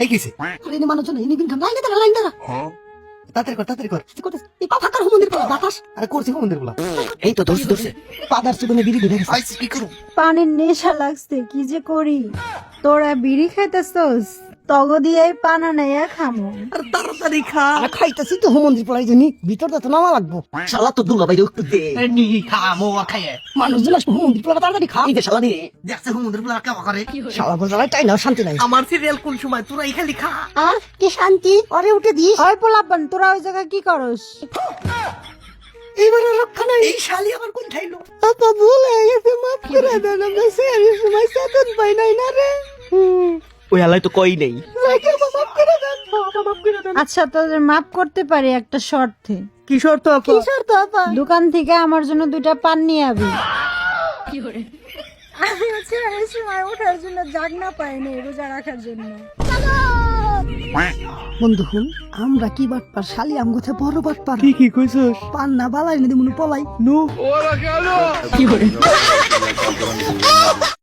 এই কিছে আরে ইনি মানুষজন ইনি বিন খান লাইন দাঁড়া তাড়াতাড়ি কর এই পা ফাঁকার হুমন্দির পড়া বাতাস আরে করছি মন্দির বলা এই তো ধরছে পাদার চুদনে বিড়ি ধরে গেছে আইস কি করু পানির নেশা লাগছে, কি যে করি। তোরা বিড়ি খাইতেছস, তগ দিয়ে পানা নেয়া খামো। আরে তাড়াতাড়ি খা আর খাইতেছি তো হুমন্দির পড়াই জানি ভিতরটা তো নামা লাগবো শালা তো দুলা বাইরে একটু দে নি খামো খায় মানুষজন আসবে হুমন্দির পড়া তাড়াতাড়ি খা এই যে শালা নি দেখছে হুমুদের বলা কে করে শালা বোঝালাই তাই না শান্তি নাই আমার সিরিয়াল কোন সময় তোরা এই খালি খা আর কি শান্তি আরে উঠে দিস ওই পোলাপান, তোরা ওই জায়গায় কি করস? এবারে রক্ষা নাই এই শালি আবার কোন খাইলো আপা ভুল হয়ে গেছে মাফ করে দেন আমরা সেই সময় সাতন পাই নাই না রে ওই আলাই তো কই নেই মাফ করে দেন বাবা মাফ করে দেন আচ্ছা, তোদের মাফ করতে পারি একটা শর্তে। কি শর্ত আপা কিশোর তো আপা দোকান থেকে আমার জন্য 2টা পান নিয়ে আবি। আমি হচ্ছে এই সময় ওঠার জন্য জাগনা পাইনি রোজা রাখার জন্য। বন্ধু হুন আমরা কি বাটপার শালি আম কথা বড় বাটপার কি কইছস পান না বালাই না দিমুন পলাই নো